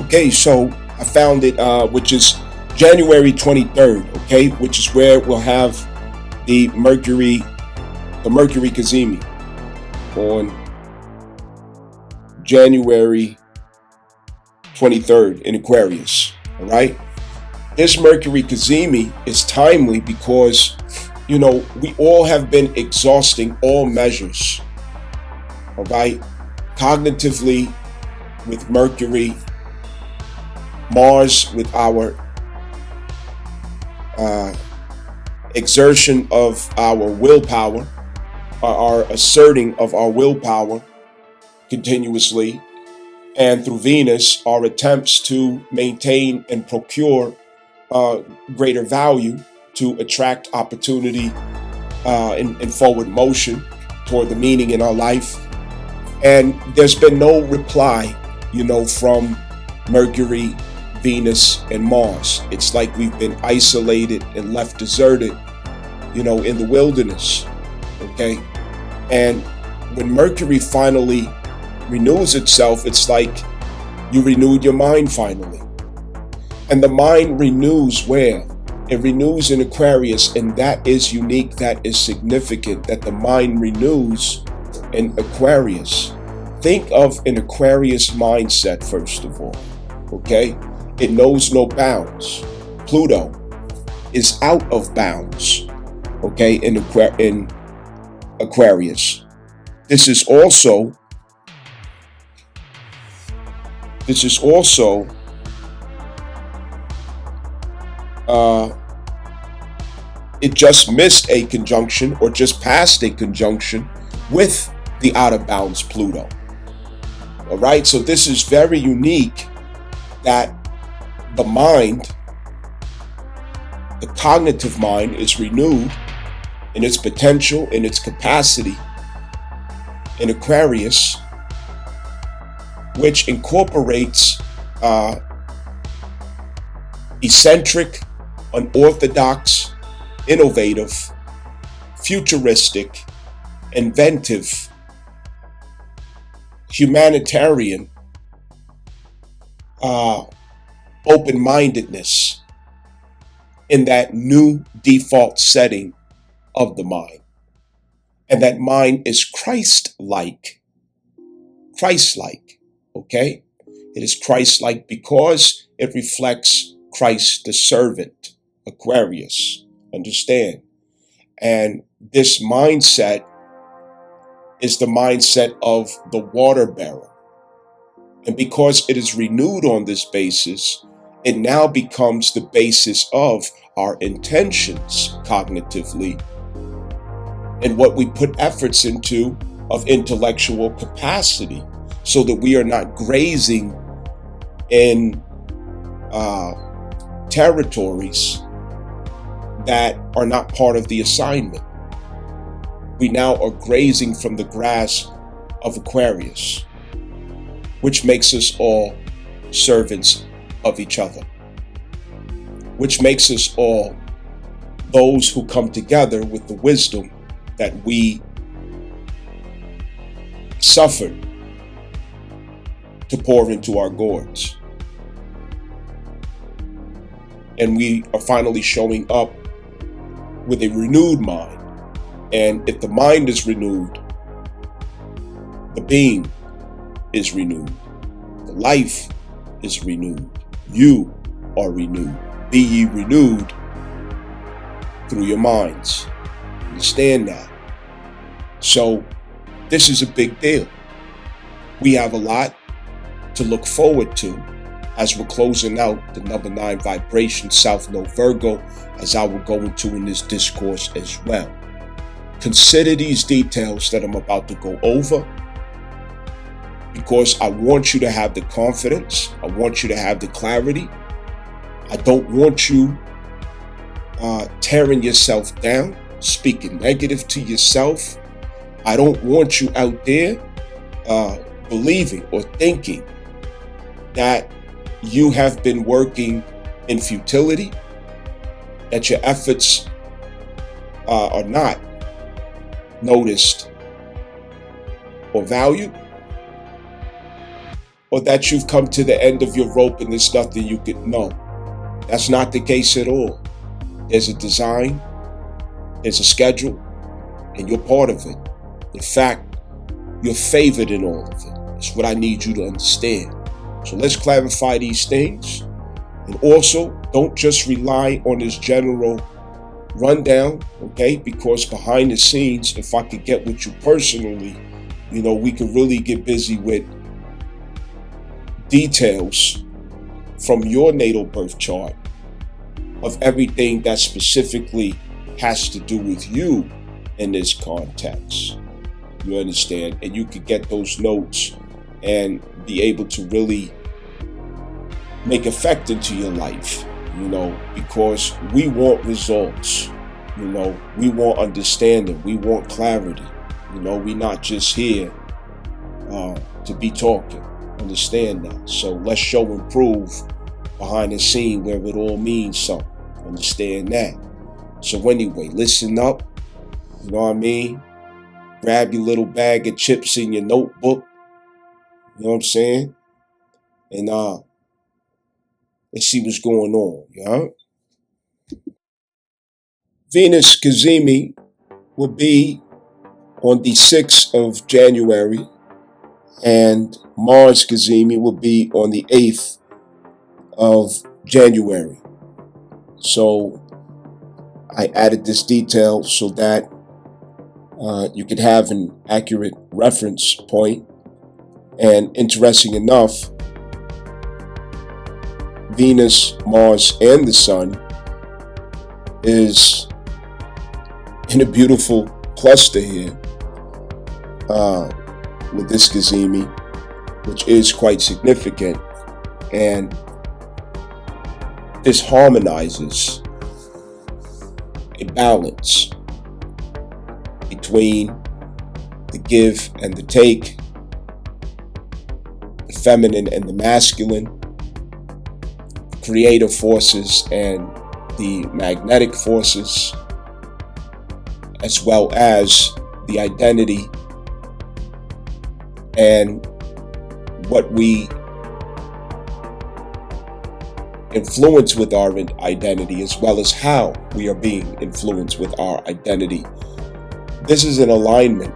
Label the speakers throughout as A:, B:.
A: Okay, so I found it, which is January 23rd. Okay, which is where we'll have the Mercury Kazemi on January 23rd in Aquarius. All right, this Mercury Kazemi is timely because we all have been exhausting all measures. All right, cognitively with Mercury, Mars with our exertion of our willpower, our asserting of our willpower continuously, and through Venus, our attempts to maintain and procure greater value to attract opportunity and forward motion toward the meaning in our life. And there's been no reply, from Mercury, Venus, and Mars. It's like we've been isolated and left deserted, in the wilderness. Okay. And when Mercury finally renews itself, it's like you renewed your mind finally. And the mind renews where? It renews in Aquarius, and that is unique, that is significant, that the mind renews in Aquarius. Think of an Aquarius mindset, first of all, okay? It knows no bounds. Pluto is out of bounds, okay, in Aquarius. This is also it just missed a conjunction, or just passed a conjunction with the out of bounds Pluto. All right, so this is very unique that the mind, the cognitive mind, is renewed in its potential, in its capacity in Aquarius, which incorporates eccentric, unorthodox, innovative, futuristic, inventive, humanitarian, open-mindedness in that new default setting of the mind. And that mind is Christ-like, okay? It is Christ-like because it reflects Christ the servant, Aquarius, understand? And this mindset is the mindset of the water bearer. And because it is renewed on this basis, it now becomes the basis of our intentions cognitively and what we put efforts into of intellectual capacity, so that we are not grazing in territories that are not part of the assignment. We now are grazing from the grass of Aquarius, which makes us all servants of each other, which makes us all those who come together with the wisdom that we suffered to pour into our gourds. And we are finally showing up with a renewed mind. And if the mind is renewed, the being is renewed. The life is renewed. You are renewed. Be ye renewed through your minds. Understand that. So this is a big deal. We have a lot to look forward to as we're closing out the number 9 vibration, South Node Virgo, as I will go into in this discourse as well. Consider these details that I'm about to go over, because I want you to have the confidence. I want you to have the clarity. I don't want you tearing yourself down, speaking negative to yourself. I don't want you out there believing or thinking that you have been working in futility, that your efforts are not noticed or valued. or that you've come to the end of your rope and there's nothing you can. No, that's not the case at all. There's a design, there's a schedule, and you're part of it. In fact, you're favored in all of it. It's what I need you to understand. So let's clarify these things. And also, don't just rely on this general rundown, okay? Because behind the scenes, if I could get with you personally, we could really get busy with details from your natal birth chart of everything that specifically has to do with you in this context. You understand? And you could get those notes and be able to really make effect into your life, because we want results, we want understanding, we want clarity, we're not just here to be talking. Understand that. So let's show and prove behind the scene where it all means something. Understand that. So anyway, listen up. You know what I mean? Grab your little bag of chips in your notebook. You know what I'm saying? And let's see what's going on. Yeah. Venus Cazimi will be on the 6th of January, and Mars Cazimi will be on the 8th of January. So I added this detail so that you could have an accurate reference point. And interesting enough, Venus, Mars, and the Sun is in a beautiful cluster here with this Cazimi, which is quite significant. And this harmonizes a balance between the give and the take, the feminine and the masculine, the creative forces and the magnetic forces, as well as the identity and what we influence with our identity, as well as how we are being influenced with our identity. This is an alignment,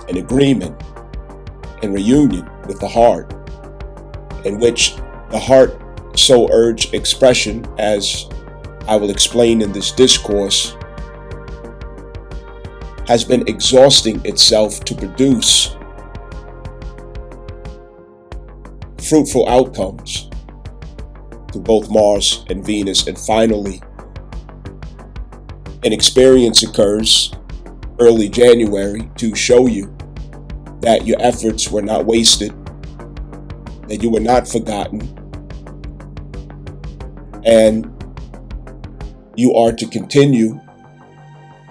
A: an agreement, and reunion with the heart, in which the heart so urge expression, as I will explain in this discourse, has been exhausting itself to produce fruitful outcomes to both Mars and Venus. And finally, an experience occurs early January to show you that your efforts were not wasted, that you were not forgotten, and you are to continue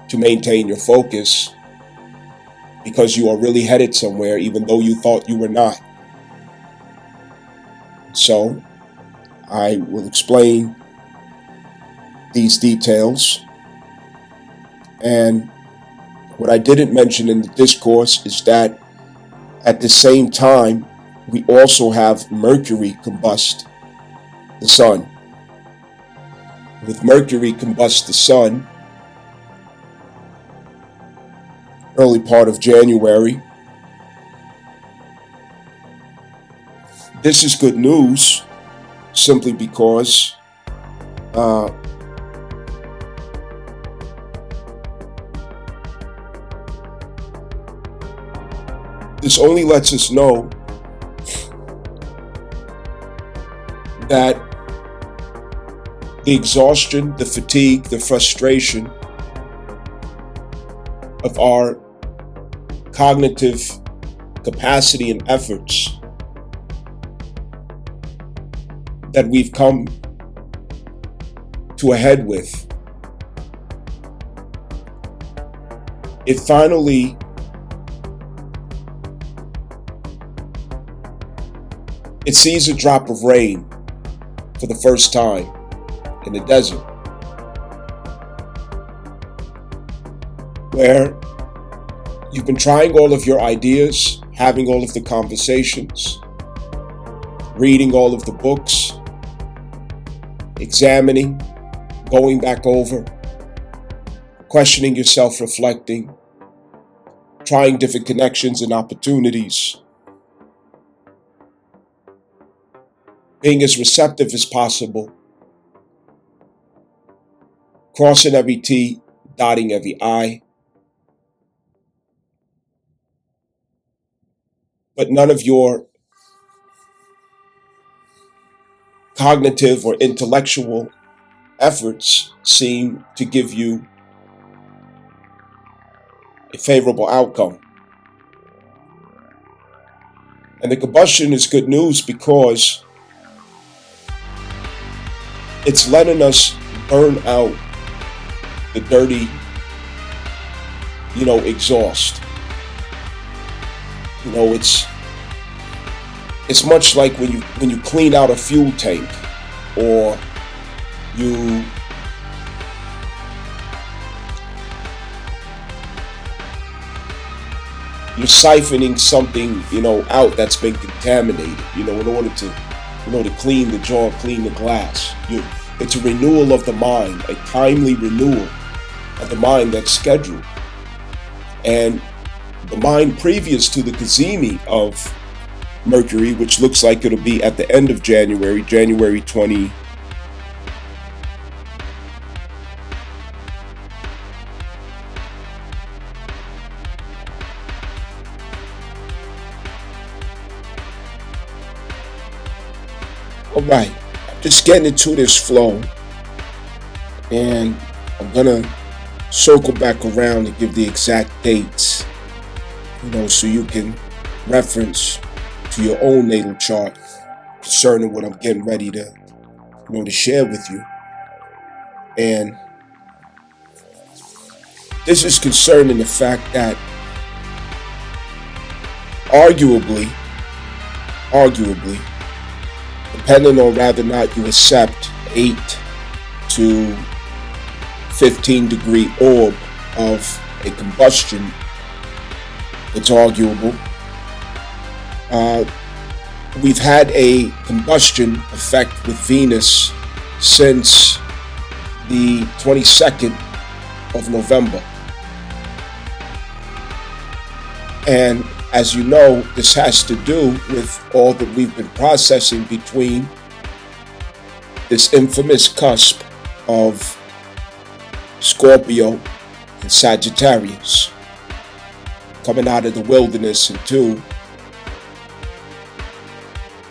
A: to maintain your focus, because you are really headed somewhere, even though you thought you were not. So I will explain these details. And what I didn't mention in the discourse is that at the same time, we also have Mercury combust the Sun. With Mercury combust the Sun, early part of January, this is good news, simply because this only lets us know that the exhaustion, the fatigue, the frustration of our cognitive capacity and efforts that we've come to a head with, it finally sees a drop of rain for the first time in the desert, where you've been trying all of your ideas, having all of the conversations, reading all of the books, examining, going back over, questioning yourself, reflecting, trying different connections and opportunities, being as receptive as possible, crossing every T, dotting every I. But none of your cognitive or intellectual efforts seem to give you a favorable outcome. And the combustion is good news because it's letting us burn out the dirty, exhaust. It's much like when you clean out a fuel tank, or you're siphoning something, out that's been contaminated, in order to clean the jar, clean the glass. It's a renewal of the mind, a timely renewal of the mind that's scheduled. And the mind previous to the Cazimi of Mercury, which looks like it'll be at the end of January 20. All right, just getting into this flow, and I'm gonna circle back around and give the exact dates, so you can reference to your own natal chart concerning what I'm getting ready to, to share with you. And this is concerning the fact that arguably, depending on whether or not you accept 8 to 15 degree orb of a combustion, it's arguable. We've had a combustion effect with Venus since the 22nd of November. And as you know, this has to do with all that we've been processing between this infamous cusp of Scorpio and Sagittarius, coming out of the wilderness into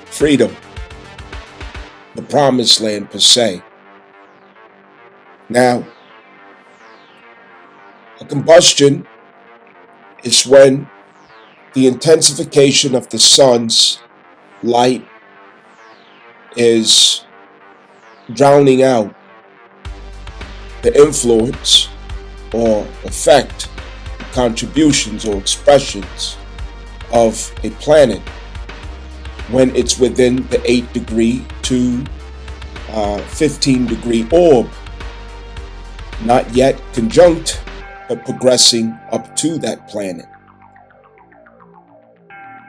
A: freedom, the promised land per se. Now, a combustion is when the intensification of the sun's light is drowning out the influence or effect, contributions or expressions of a planet when it's within the 8 degree to 15 degree orb, not yet conjunct, but progressing up to that planet.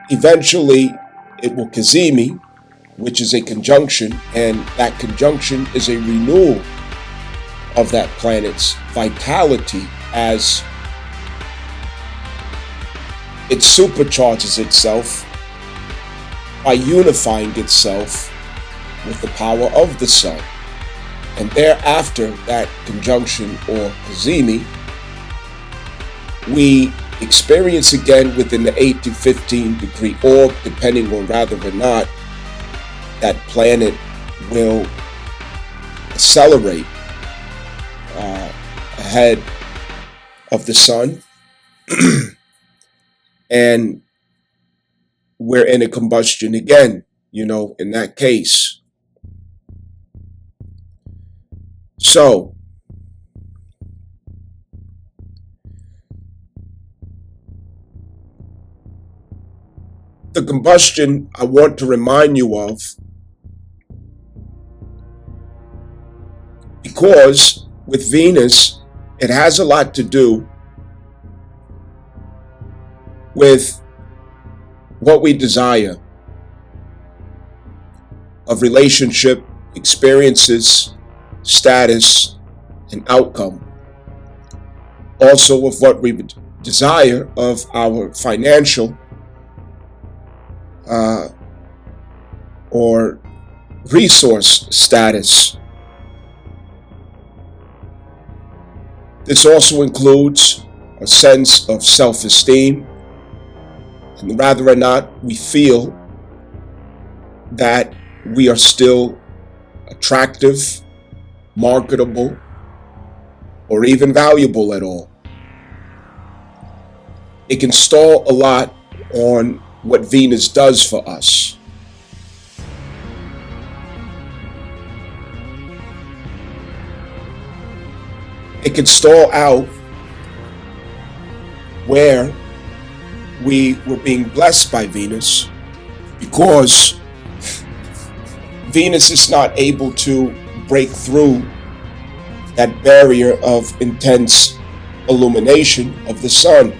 A: Eventually, it will Cazimi, which is a conjunction, and that conjunction is a renewal of that planet's vitality as it supercharges itself by unifying itself with the power of the sun. And thereafter that conjunction or Cazimi, we experience again within the 8 to 15 degree orb, depending on whether or not that planet will accelerate ahead of the sun. And we're in a combustion again, in that case. So, the combustion I want to remind you of, because with Venus, it has a lot to do with what we desire, of relationship, experiences, status, and outcome. Also of what we would desire of our financial or resource status. This also includes a sense of self-esteem, and whether or not we feel that we are still attractive, marketable, or even valuable at all. It can stall a lot on what Venus does for us. It can stall out where we were being blessed by Venus, because Venus is not able to break through that barrier of intense illumination of the sun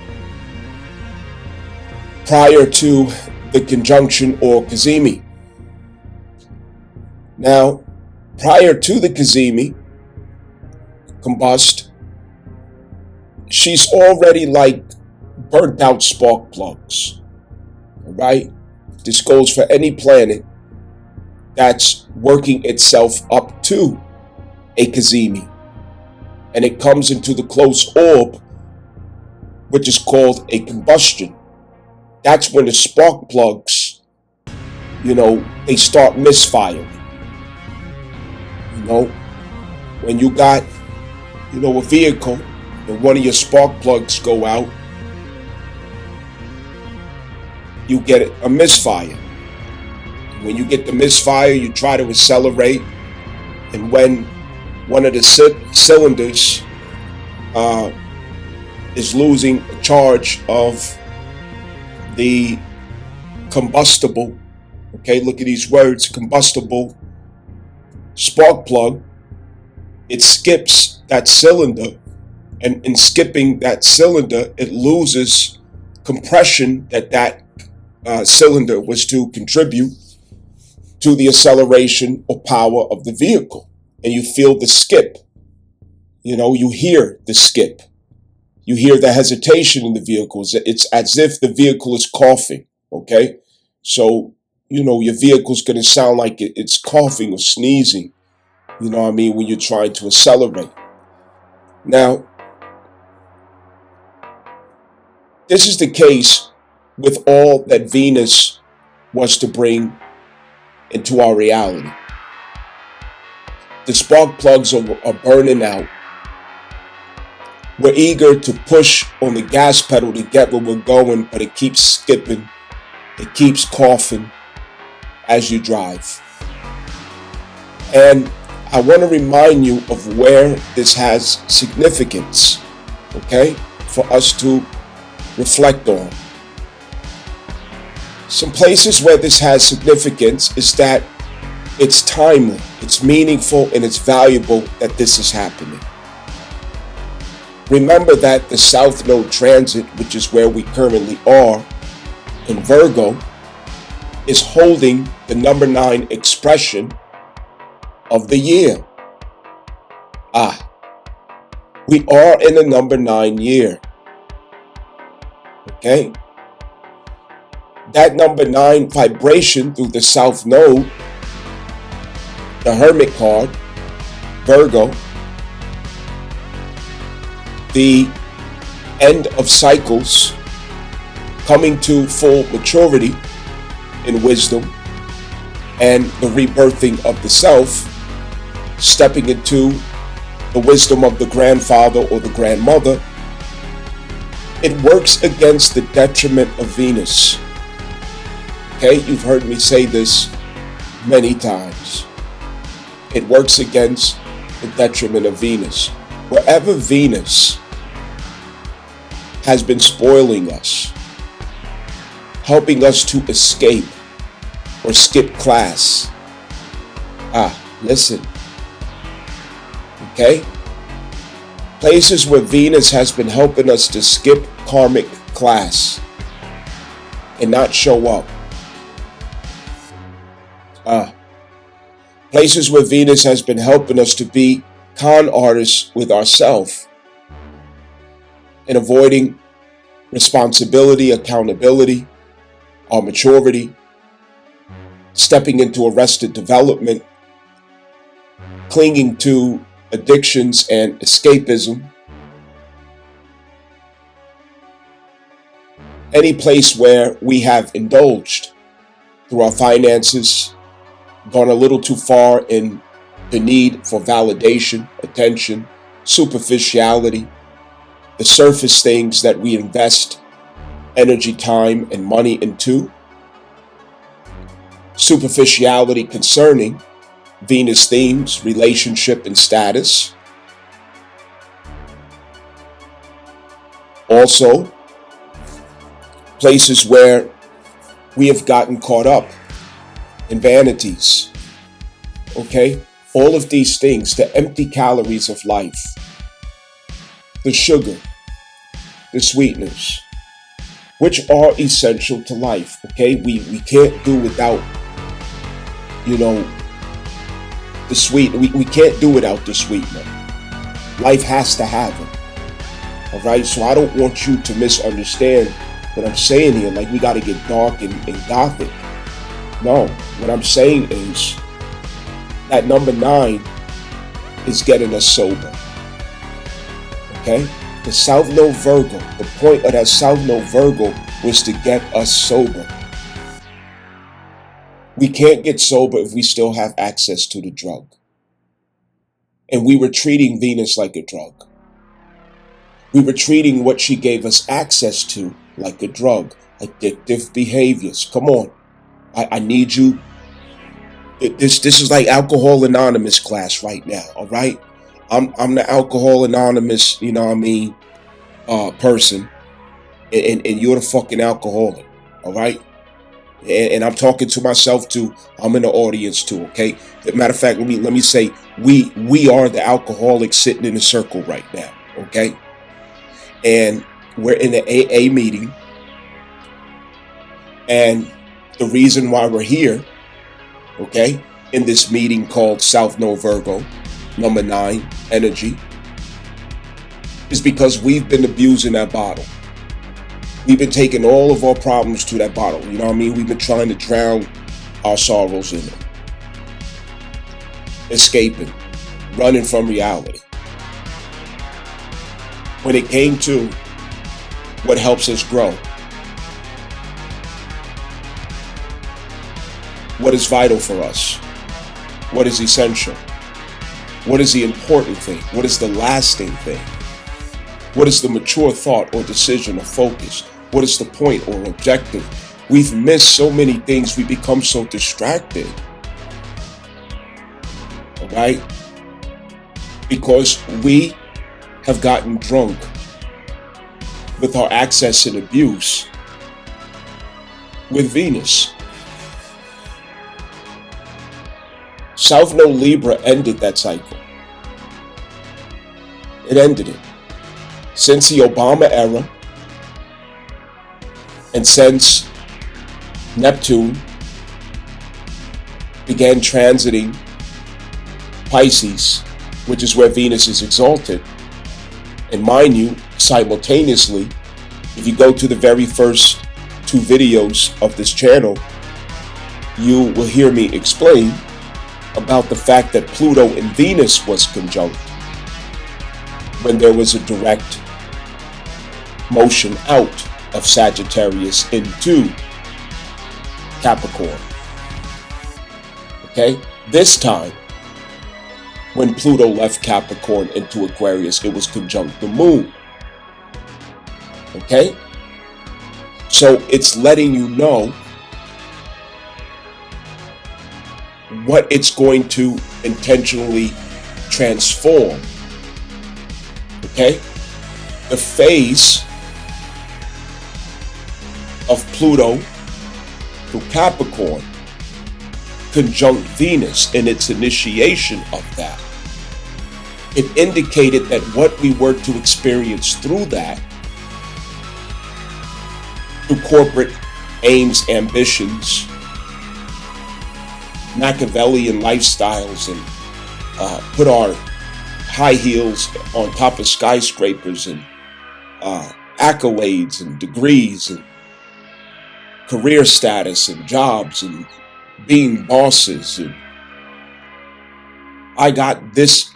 A: prior to the conjunction or cazimi. Now, prior to the cazimi, Combust, she's already like burnt out spark plugs, all right? This goes for any planet that's working itself up to a cazimi, and it comes into the close orb, which is called a combustion. That's when the spark plugs, they start misfiring. When you got, a vehicle and one of your spark plugs go out, you get a misfire. When you get the misfire, you try to accelerate, and when one of the cylinders is losing a charge of the combustible, okay, look at these words, combustible spark plug, it skips that cylinder, and in skipping that cylinder, it loses compression that cylinder was to contribute to the acceleration or power of the vehicle. And you feel the skip. You hear the skip. You hear the hesitation in the vehicles. It's as if the vehicle is coughing, okay? So, your vehicle's going to sound like it's coughing or sneezing, when you're trying to accelerate. Now, this is the case with all that Venus was to bring into our reality. The spark plugs are burning out. We're eager to push on the gas pedal to get where we're going, but it keeps skipping. It keeps coughing as you drive. And I want to remind you of where this has significance, okay, for us to reflect on. Some places where this has significance is that it's timely, it's meaningful, and it's valuable that this is happening. Remember that the South Node transit, which is where we currently are in Virgo, is holding the number 9 expression of the year. We are in the number 9 year. Okay? That number 9 vibration through the South Node, the Hermit card, Virgo, the end of cycles, coming to full maturity in wisdom, and the rebirthing of the self, stepping into the wisdom of the grandfather or the grandmother, it works against the detriment of Venus. Okay, you've heard me say this many times. It works against the detriment of Venus. Wherever Venus has been spoiling us, helping us to escape or skip class. Listen. Okay? Places where Venus has been helping us to skip karmic class and not show up. Places where Venus has been helping us to be con artists with ourselves and avoiding responsibility, accountability, our maturity, stepping into arrested development, clinging to addictions and escapism. Any place where we have indulged through our finances, gone a little too far in the need for validation, attention, superficiality, the surface things that we invest energy, time, and money into. Superficiality concerning Venus themes, relationship, and status. Also, places where we have gotten caught up in vanities. Okay? All of these things, the empty calories of life, the sugar, the sweeteners, which are essential to life. Okay? We can't do without, the sweet. We can't do without the sweetener. Life has to have it. All right? So I don't want you to misunderstand what I'm saying here, like we got to get dark and gothic. No, what I'm saying is that number 9 is getting us sober. Okay? The South Node Virgo, the point of that South Node Virgo was to get us sober. We can't get sober if we still have access to the drug. And we were treating Venus like a drug. We were treating what she gave us access to like a drug, addictive behaviors. Come on. I need you. This is like Alcohol Anonymous class right now, all right? I'm the Alcohol Anonymous, person, and you're the fucking alcoholic, all right? And I'm talking to myself too. I'm in the audience too, okay? Matter of fact, let me say we are the alcoholics sitting in a circle right now, okay? And we're in the AA meeting, and the reason why we're here, okay, in this meeting called South Node Virgo, number 9, energy, is because we've been abusing that bottle. We've been taking all of our problems to that bottle. You know what I mean? We've been trying to drown our sorrows in it. Escaping, running from reality. When it came to what helps us grow, what is vital for us, what is essential, what is the important thing, what is the lasting thing, what is the mature thought or decision or focus, what is the point or objective. We've missed so many things, we become so distracted, all right? Because we have gotten drunk with our access and abuse with Venus. South Node Libra ended that cycle. It ended it. Since the Obama era and since Neptune began transiting Pisces, which is where Venus is exalted, and mind you, simultaneously, if you go to the very first 2 videos of this channel, you will hear me explain about the fact that Pluto and Venus was conjunct when there was a direct motion out of Sagittarius into Capricorn. Okay? This time, when Pluto left Capricorn into Aquarius, it was conjunct the moon. Okay? So it's letting you know what it's going to intentionally transform. Okay? The phase of Pluto through Capricorn conjunct Venus in its initiation of that. It indicated that what we were to experience through that, through corporate aims, ambitions, Machiavellian lifestyles and put our high heels on top of skyscrapers and accolades and degrees and career status and jobs and being bosses, and I got this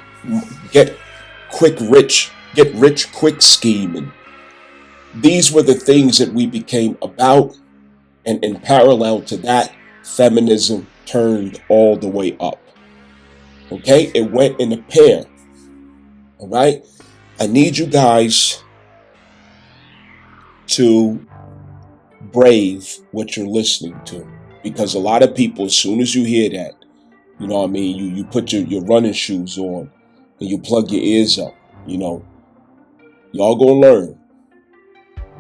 A: get rich quick scheme, and these were the things that we became about, and in parallel to that, feminism turned all the way up. Okay, it went in a pair. All right, I need you guys to brave what you're listening to, because a lot of people, as soon as you hear that, you know what I mean, you put your running shoes on and you plug your ears up. You know, y'all gonna learn.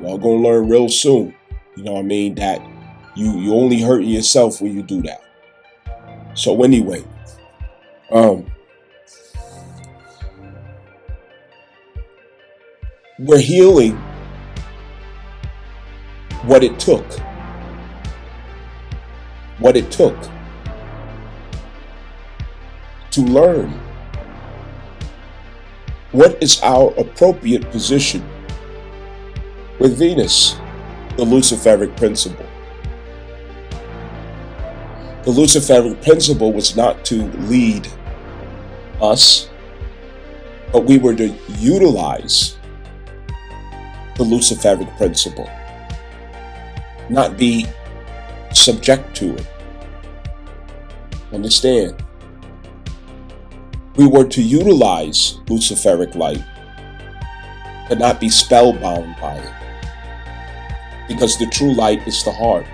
A: Y'all gonna learn real soon. You know what I mean, that you only hurt yourself when you do that. So anyway, we're healing what it took to learn what is our appropriate position with Venus, the Luciferic principle. The Luciferic principle was not to lead us, but we were to utilize the Luciferic principle, not be subject to it. Understand? We were to utilize Luciferic light, but not be spellbound by it. Because the true light is the heart,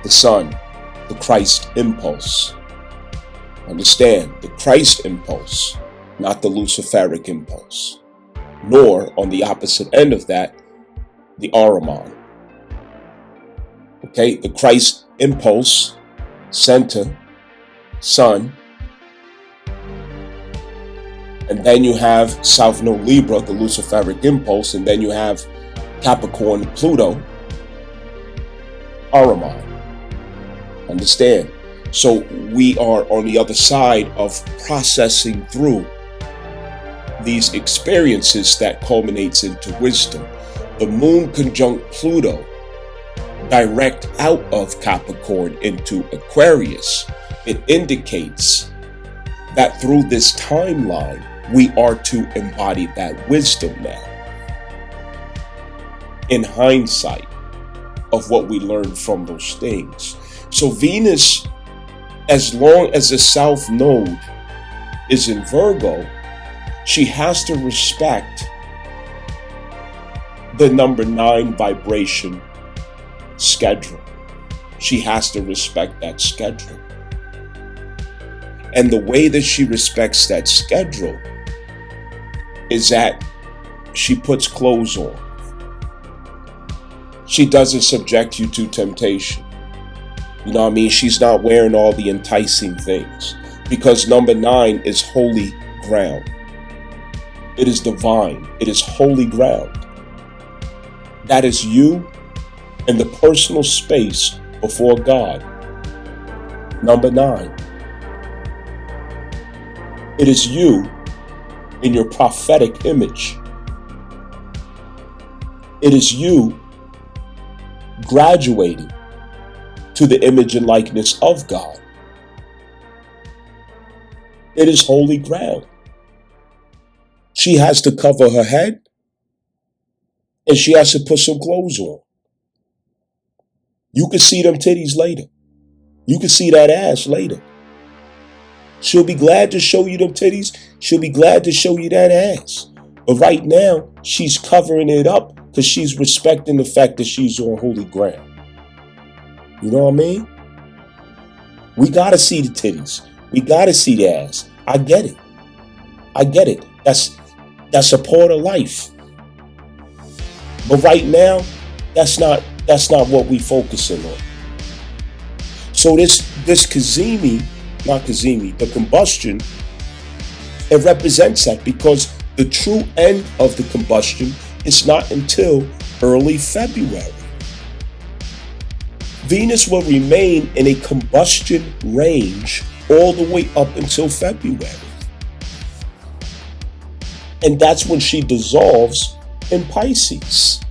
A: the sun, the Christ impulse. Understand? The Christ impulse, not the Luciferic impulse. Nor, on the opposite end of that, the Ahriman. Okay? The Christ impulse, center, sun. And then you have South Node Libra, the Luciferic impulse. And then you have Capricorn, Pluto, Ahriman. Understand? So we are on the other side of processing through these experiences that culminates into wisdom. The moon conjunct Pluto, direct out of Capricorn into Aquarius, it indicates that through this timeline, we are to embody that wisdom now. In hindsight of what we learned from those things. So Venus, as long as the South Node is in Virgo, she has to respect the number 9 vibration schedule. She has to respect that schedule. And the way that she respects that schedule is that she puts clothes on. She doesn't subject you to temptation. You know what I mean? She's not wearing all the enticing things, because number 9 is holy ground. It is divine. It is holy ground. That is you in the personal space before God. Number 9. It is you in your prophetic image. It is you graduating to the image and likeness of God. It is holy ground. She has to cover her head, and she has to put some clothes on. You can see them titties later. You can see that ass later. She'll be glad to show you them titties. She'll be glad to show you that ass. But right now, she's covering it up because she's respecting the fact that she's on holy ground. You know what I mean? We got to see the titties. We got to see the ass. I get it. I get it. That's a part of life. But right now, that's not what we focusing on. So this Cazimi, not Cazimi, the combustion, it represents that, because the true end of the combustion is not until early February. Venus will remain in a combustion range all the way up until February. And that's when she dissolves in Pisces.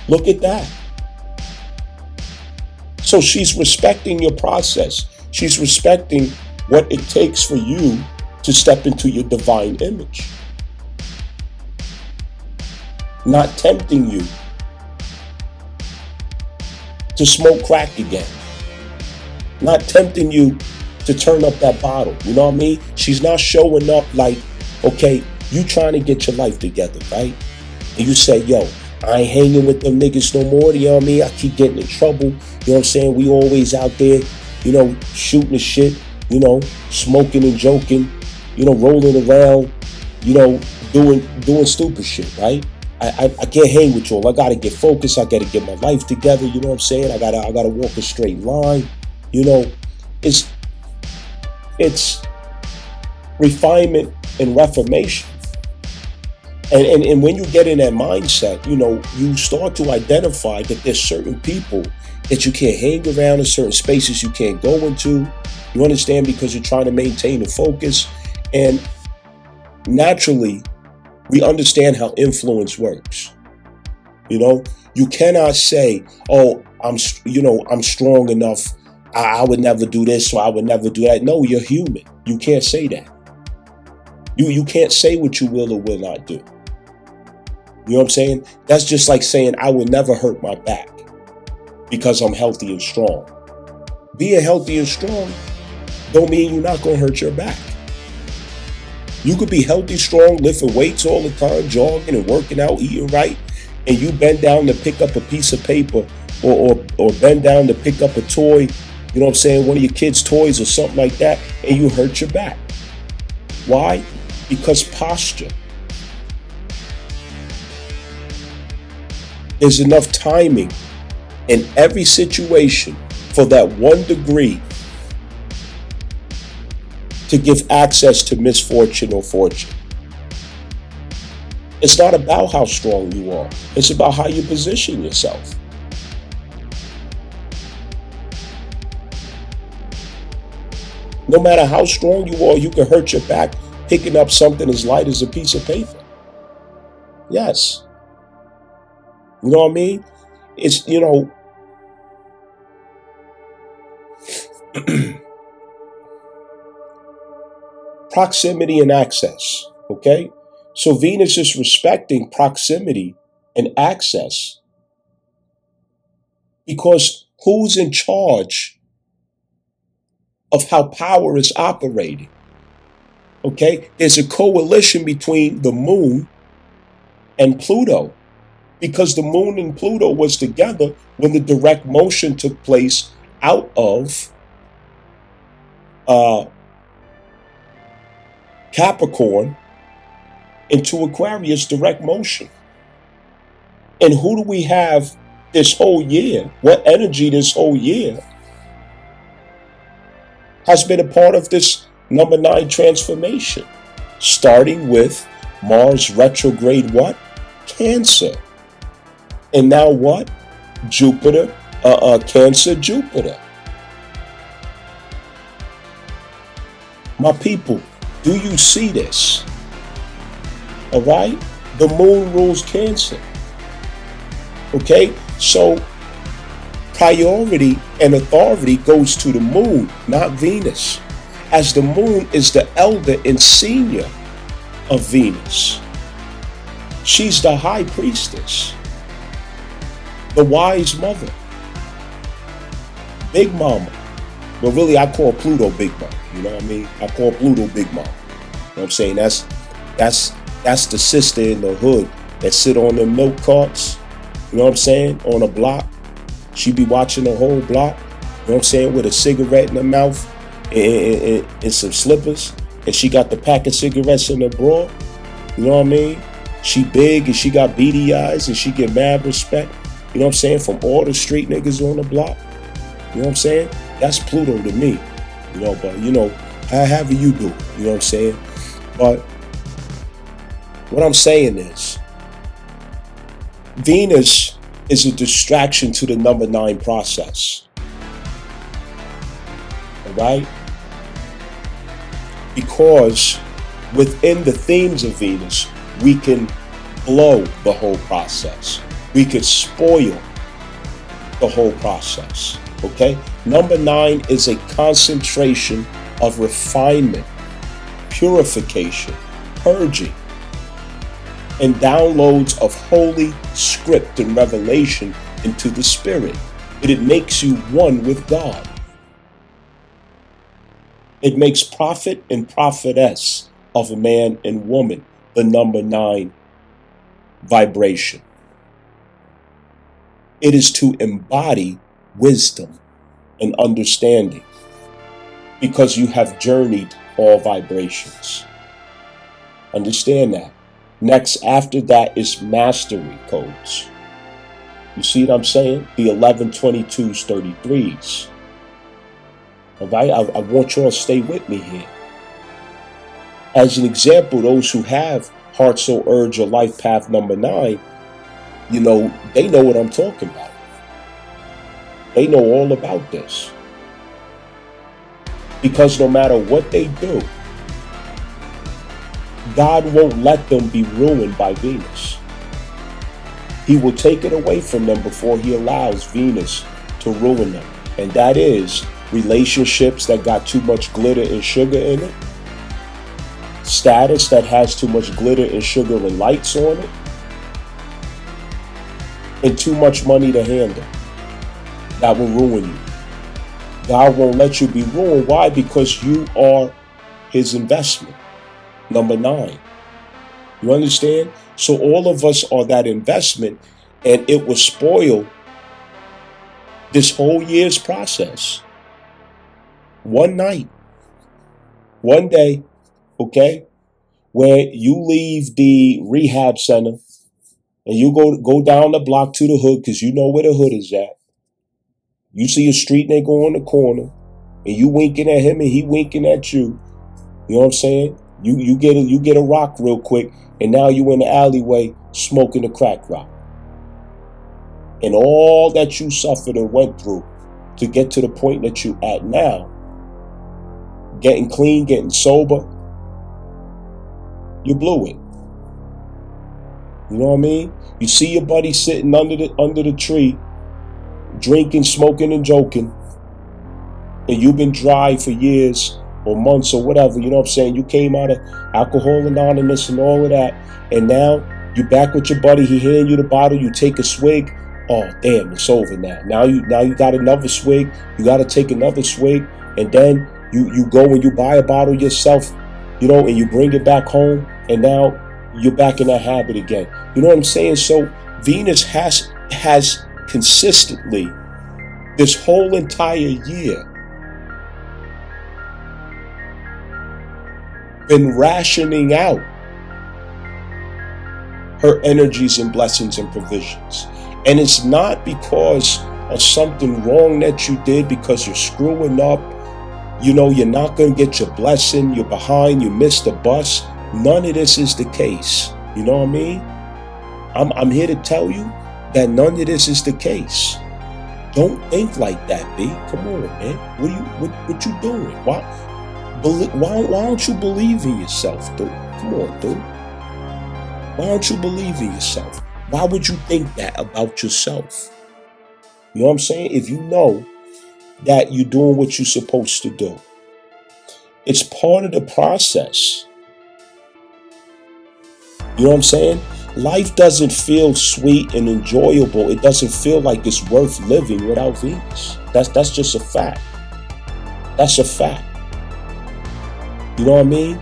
A: Look at that. So she's respecting your process. She's respecting what it takes for you to step into your divine image. Not tempting you to smoke crack again. Not tempting you to turn up that bottle. You know what I mean? She's not showing up like, okay, you trying to get your life together, right? And you say, yo, I ain't hanging with them niggas no more. You know what I mean? I keep getting in trouble. You know what I'm saying? We always out there, you know, shooting the shit, you know, smoking and joking, you know, rolling around, you know, doing stupid shit, right? I can't hang with y'all. I gotta get focused. I gotta get my life together. You know what I'm saying? I gotta walk a straight line. You know, it's refinement and reformation. And when you get in that mindset, you know, you start to identify that there's certain people that you can't hang around, in certain spaces you can't go into. You understand? Because you're trying to maintain the focus. And naturally, we understand how influence works. You know, you cannot say, oh, I'm strong enough. I would never do this, so I would never do that. No, you're human. You can't say that. You can't say what you will or will not do. You know what I'm saying? That's just like saying I will never hurt my back because I'm healthy and strong. Being healthy and strong don't mean you're not going to hurt your back. You could be healthy, strong, lifting weights all the time, jogging and working out, eating right, and you bend down to pick up a piece of paper or bend down to pick up a toy, you know what I'm saying, one of your kids' toys or something like that, and you hurt your back. Why? Because posture. There's enough timing in every situation for that 1 degree to give access to misfortune or fortune. It's not about how strong you are. It's about how you position yourself. No matter how strong you are, you can hurt your back picking up something as light as a piece of paper. Yes. You know what I mean? It's, you know, proximity and access, okay? So Venus is respecting proximity and access because who's in charge of how power is operating? Okay? There's a coalition between the moon and Pluto because the moon and Pluto was together when the direct motion took place out of Capricorn into Aquarius, direct motion. And who do we have this whole year? What energy this whole year has been a part of this number 9 transformation? Starting with Mars retrograde what? Cancer. And now what? Jupiter, Cancer, Jupiter. My people, do you see this? All right? The moon rules Cancer. Okay? So priority and authority goes to the moon, not Venus, as the moon is the elder and senior of Venus. She's the high priestess, the wise mother, Big Mama. But really, I call Pluto Big Mama. You know what I mean? I call Pluto Big Mama. You know what I'm saying? That's the sister in the hood that sit on the milk carts. You know what I'm saying? On a block. She be watching the whole block. You know what I'm saying? With a cigarette in her mouth and some slippers. And she got the pack of cigarettes in her bra. You know what I mean? She big and she got beady eyes and she get mad respect. You know what I'm saying? From all the street niggas on the block. You know what I'm saying? That's Pluto to me. You know, but you know, however you do it. You know what I'm saying? But what I'm saying is, Venus is a distraction to the number 9 process. All right? Because within the themes of Venus, we can blow the whole process. We could spoil the whole process. Okay? Number 9 is a concentration of refinement, purification, purging, and downloads of holy script and revelation into the spirit. It makes you one with God. It makes prophet and prophetess of a man and woman the number 9 vibration. It is to embody wisdom and understanding because you have journeyed all vibrations. Understand that. Next, after that is mastery codes. You see what I'm saying? The 11, 22s, 33s. All right? I want you all to stay with me here. As an example, those who have heart, soul, urge, or life path number 9, they know what I'm talking about. They know all about this. Because no matter what they do, God won't let them be ruined by Venus. He will take it away from them before he allows Venus to ruin them. And that is relationships that got too much glitter and sugar in it, status that has too much glitter and sugar and lights on it, and too much money to handle. That will ruin you. God won't let you be ruined. Why? Because you are his investment. Number 9. You understand? So all of us are that investment, and it will spoil this whole year's process. One night, one day, okay, where you leave the rehab center and you go down the block to the hood because you know where the hood is at. You see a street nigga on the corner and you winking at him and he winking at you. You know what I'm saying? You get a rock real quick, and now you in the alleyway smoking a crack rock. And all that you suffered and went through to get to the point that you at now, getting clean, getting sober, you blew it. You know what I mean? You see your buddy sitting under the tree, drinking, smoking, and joking, and you've been dry for years or months or whatever, you know what I'm saying? You came out of Alcohol Anonymous and all of that, and now you back with your buddy, he hand you the bottle, you take a swig, oh damn, it's over now. Now you got another swig, you gotta take another swig, and then you go and you buy a bottle yourself, and you bring it back home, and now you're back in that habit again. You know what I'm saying? So Venus has consistently this whole entire year been rationing out her energies and blessings and provisions. And it's not because of something wrong that you did, because you're screwing up, you're not going to get your blessing, you're behind, you missed the bus. None of this is the case. You know what I mean? I'm here to tell you that none of this is the case. Don't think like that, B. Come on, man. What you doing? Why don't you believe in yourself, dude? Come on, dude. Why don't you believe in yourself? Why would you think that about yourself? You know what I'm saying? If you know that you're doing what you're supposed to do, it's part of the process. You know what I'm saying? Life doesn't feel sweet and enjoyable. It doesn't feel like it's worth living without Venus. That's just a fact. That's a fact. You know what I mean?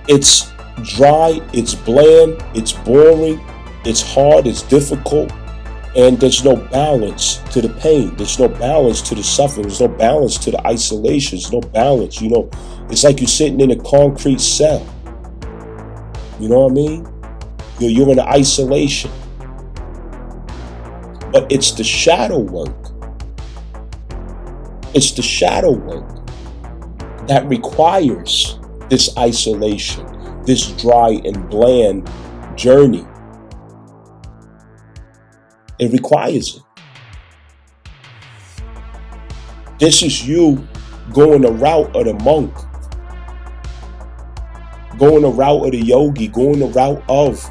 A: It's dry, it's bland, it's boring, it's hard, it's difficult, and there's no balance to the pain. There's no balance to the suffering. There's no balance to the isolation. There's no balance. It's like you're sitting in a concrete cell. You know what I mean? You're in isolation. But it's the shadow work. It's the shadow work that requires this isolation, this dry and bland journey. It requires it. This is you going the route of the monk, going the route of the yogi, going the route of,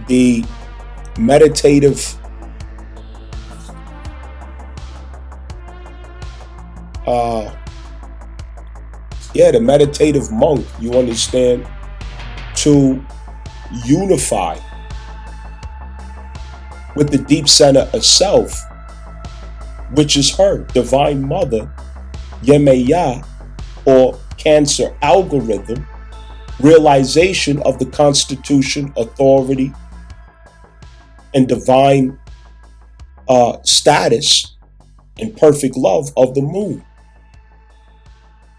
A: the meditative the meditative monk, you understand, to unify with the deep center of self, which is her divine mother, Yemeya, or Cancer algorithm, realization of the constitution, authority, and divine status and perfect love of the moon.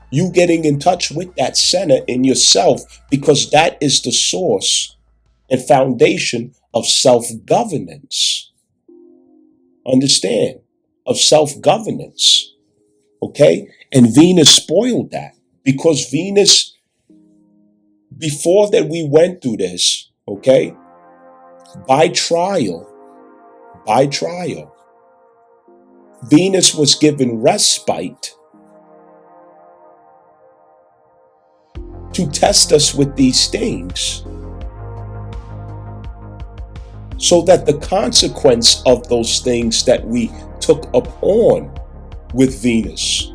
A: You getting in touch with that center in yourself, because that is the source and foundation of self-governance. Understand? Of self-governance. Okay? And Venus spoiled that, because Venus, before that we went through this, okay, by trial, Venus was given respite to test us with these things, so that the consequence of those things that we took upon with Venus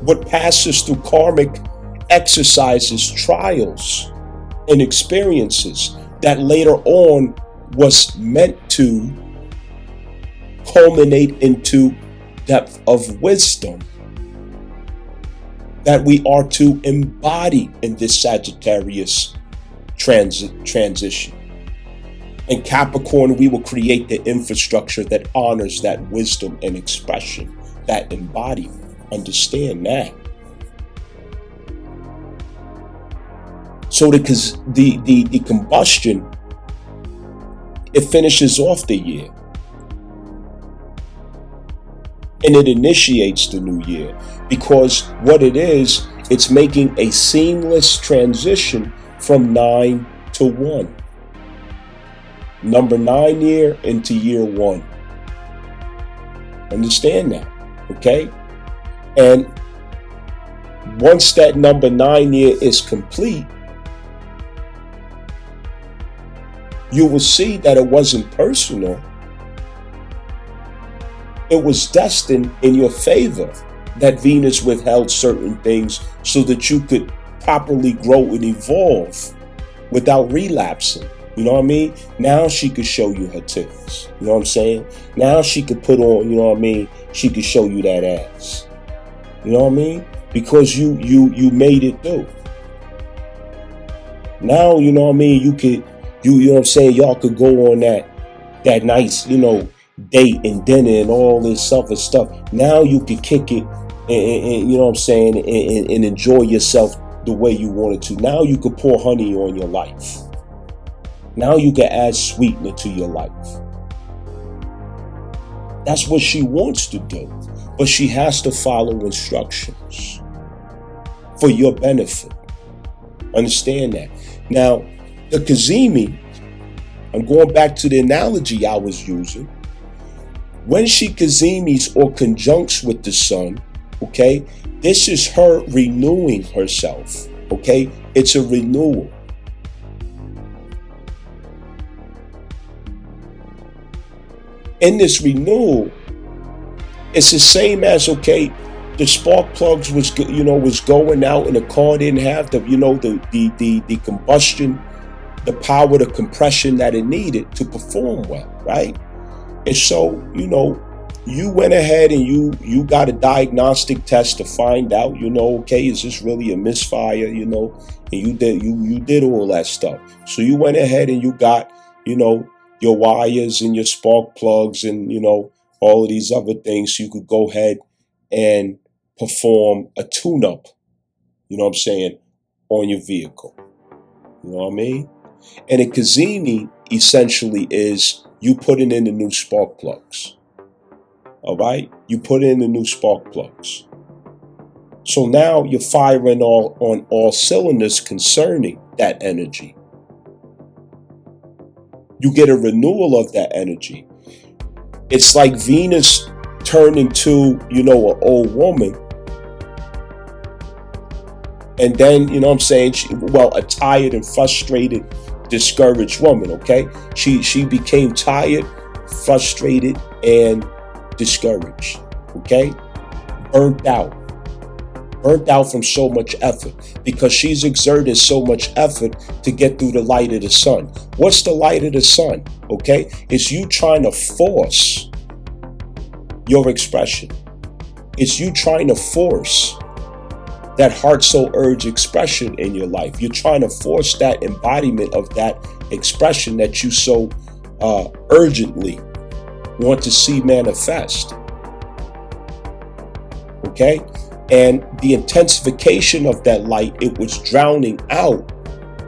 A: would pass us through karmic exercises, trials, and experiences that later on was meant to culminate into depth of wisdom that we are to embody in this Sagittarius transition. In Capricorn, we will create the infrastructure that honors that wisdom and expression, that embodiment. Understand that. So the combustion, it finishes off the year. And it initiates the new year, because what it is, it's making a seamless transition from 9 to 1. Number 9 year into year 1. Understand that, okay? And once that number 9 year is complete, you will see that it wasn't personal. It was destined in your favor that Venus withheld certain things so that you could properly grow and evolve without relapsing. You know what I mean? Now she could show you her tits. You know what I'm saying? Now she could put on, you know what I mean? She could show you that ass. You know what I mean? Because you made it through. Now, you know what I mean? You know what I'm saying? Y'all could go on that nice, date and dinner and all this other stuff. Now you can kick it and you know what I'm saying, and enjoy yourself the way you wanted to. Now you can pour honey on your life. Now you can add sweetener to your life. That's what she wants to do. But she has to follow instructions for your benefit. Understand that. Now, the Kazemi, I'm going back to the analogy I was using. When she Kazemis or conjuncts with the sun, okay, this is her renewing herself, okay? It's a renewal. In this renewal, it's the same as, okay, the spark plugs was going out and the car didn't have the combustion, the power, the compression that it needed to perform well, right? And so, you went ahead and you got a diagnostic test to find out, okay, is this really a misfire, and you did all that stuff. So you went ahead and you got, your wires and your spark plugs and, all of these other things, so you could go ahead and perform a tune-up, on your vehicle. You know what I mean? And a Kazemi essentially is you putting in the new spark plugs. All right? You put in the new spark plugs. So now you're firing on all cylinders concerning that energy. You get a renewal of that energy. It's like Venus turned into, an old woman. And then, a tired and frustrated, discouraged woman, okay? She became tired, frustrated, and discouraged, okay? Burnt out from so much effort, because she's exerted so much effort to get through the light of the sun. What's the light of the sun? Okay, it's you trying to force your expression. It's you trying to force that heart, soul, urge expression in your life. You're trying to force that embodiment of that expression that you so urgently want to see manifest. Okay? And the intensification of that light, it was drowning out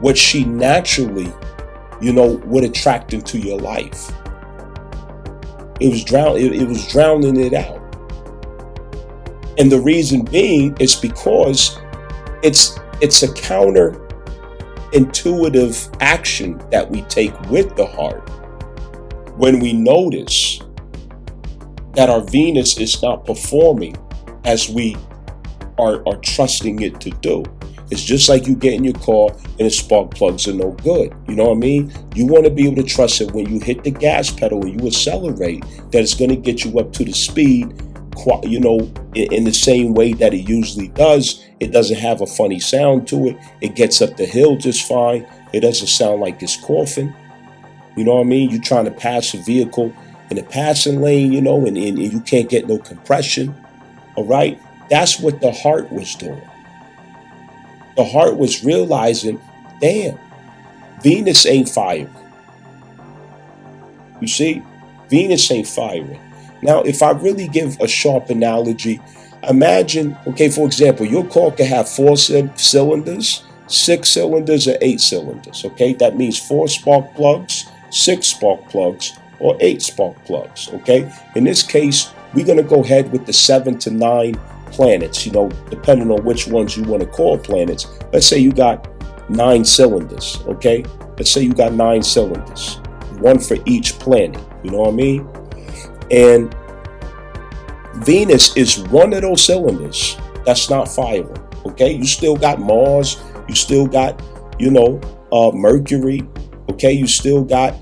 A: what she naturally, would attract into your life. It was drowning it out. And the reason being is because it's a counterintuitive action that we take with the heart when we notice that our Venus is not performing as we are trusting it to do. It's just like you get in your car and the spark plugs are no good. You know what I mean? You want to be able to trust that when you hit the gas pedal and you accelerate, that it's going to get you up to the speed, in the same way that it usually does. It doesn't have a funny sound to it. It gets up the hill just fine. It doesn't sound like it's coughing. You know what I mean? You're trying to pass a vehicle in the passing lane, and you can't get no compression. All right? That's what the heart was doing. The heart was realizing, damn, Venus ain't firing. You see, Venus ain't firing. Now, if I really give a sharp analogy, imagine, okay, for example, your car can have 4 cylinders, 6 cylinders, or 8 cylinders, okay? That means 4 spark plugs, 6 spark plugs, or 8 spark plugs, okay? In this case, we're going to go ahead with the 7 to 9 planets, depending on which ones you want to call planets. Let's say you got 9 cylinders, okay? Let's say you got 9 cylinders, 1 for each planet, you know what I mean? And Venus is one of those cylinders that's not firing, okay? You still got Mars, you still got, Mercury, okay? You still got,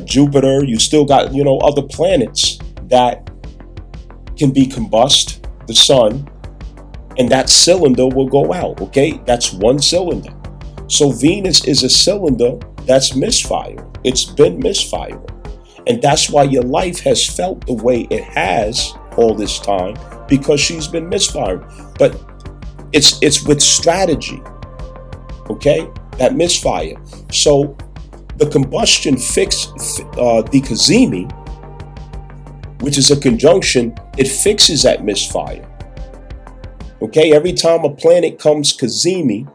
A: Jupiter, you still got, other planets that can be combust, the sun, and that cylinder will go out, okay? That's one cylinder. So Venus is a cylinder that's misfiring. It's been misfiring. And that's why your life has felt the way it has all this time, because she's been misfiring. But it's with strategy, okay? That misfire. So the combustion the cazimi, which is a conjunction, it fixes that misfire. Okay, every time a planet comes cazimi,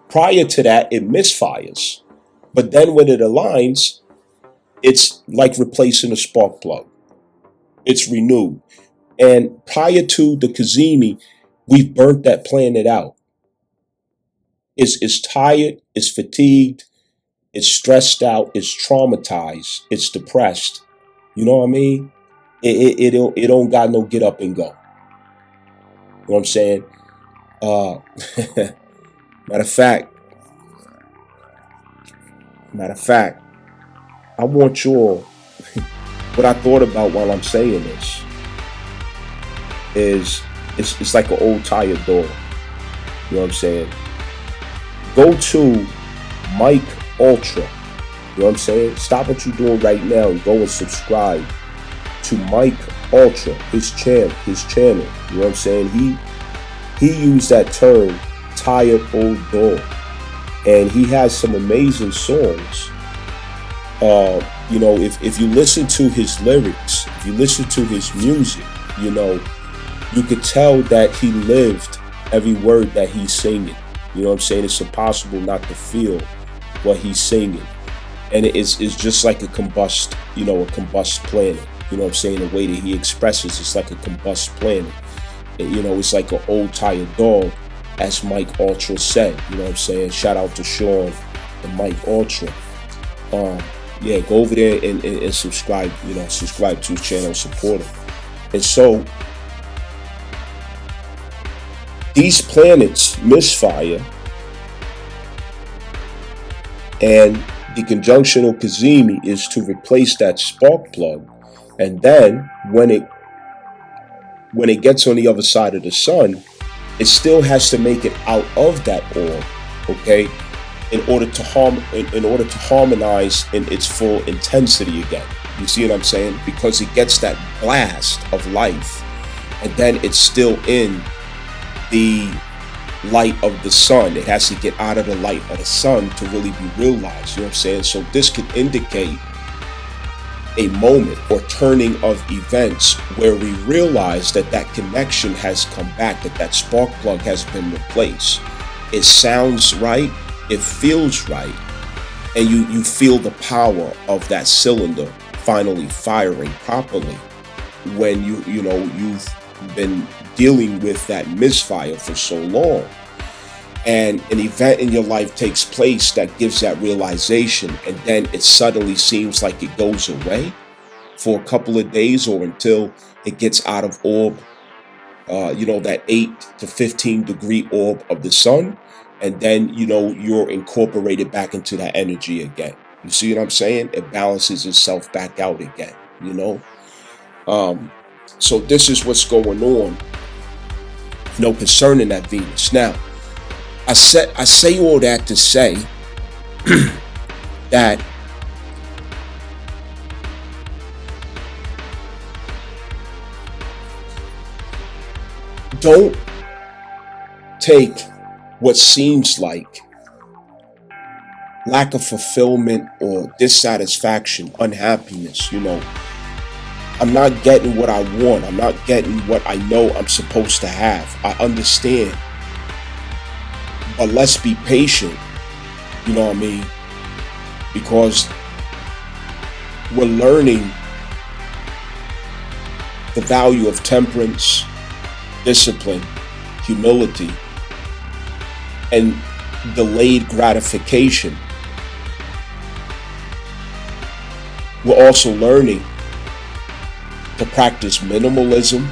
A: prior to that, it misfires. But then when it aligns, it's like replacing a spark plug. It's renewed. And prior to the cazimi, we've burnt that planet out. It's tired, it's fatigued, it's stressed out, it's traumatized, it's depressed. You know what I mean? It don't got no get up and go. You know what I'm saying? Matter of fact, I want you all, what I thought about while I'm saying this is it's like an old tired dog. You know what I'm saying? Go to Mike Ultra. You know what I'm saying? Stop what you're doing right now and go and subscribe to Mike Ultra, his channel. You know what I'm saying? He used that term, tired old dog. And he has some amazing songs. If you listen to his lyrics, if you listen to his music, you could tell that he lived every word that he's singing. You know what I'm saying? It's impossible not to feel what he's singing. And it's just like a combust planet. You know what I'm saying? The way that he expresses, it's like a combust planet. It's like an old tired dog as Mike Ultra said. You know what I'm saying? Shout out to Sean and Mike Ultra. Yeah, go over there and subscribe. You know, subscribe to his channel, support him. And so these planets, Misfire and the conjunctional Cazimi, is to replace that spark plug. And then when it gets on the other side of the sun, it still has to make it out of that orb, okay, in order to harmonize in its full intensity again. You see what I'm saying? Because it gets that blast of life, and then it's still in the light of the sun. It has to get out of the light of the sun to really be realized. You know what I'm saying? So this could indicate a moment or turning of events where we realize that that connection has come back, that that spark plug has been replaced. It sounds right, it feels right, and you feel the power of that cylinder finally firing properly when you've been dealing with that misfire for so long. And an event in your life takes place that gives that realization, and then it suddenly seems like it goes away for a couple of days or until it gets out of orb, that 8 to 15 degree orb of the sun, and then you're incorporated back into that energy again. You see what I'm saying? It balances itself back out again. So this is what's going on, concerning that Venus. Now, I say all that to say that don't take what seems like lack of fulfillment or dissatisfaction, unhappiness. I'm not getting what I want. I'm not getting what I know I'm supposed to have. I understand. But let's be patient, you know what I mean? Because we're learning the value of temperance, discipline, humility, and delayed gratification. We're also learning to practice minimalism.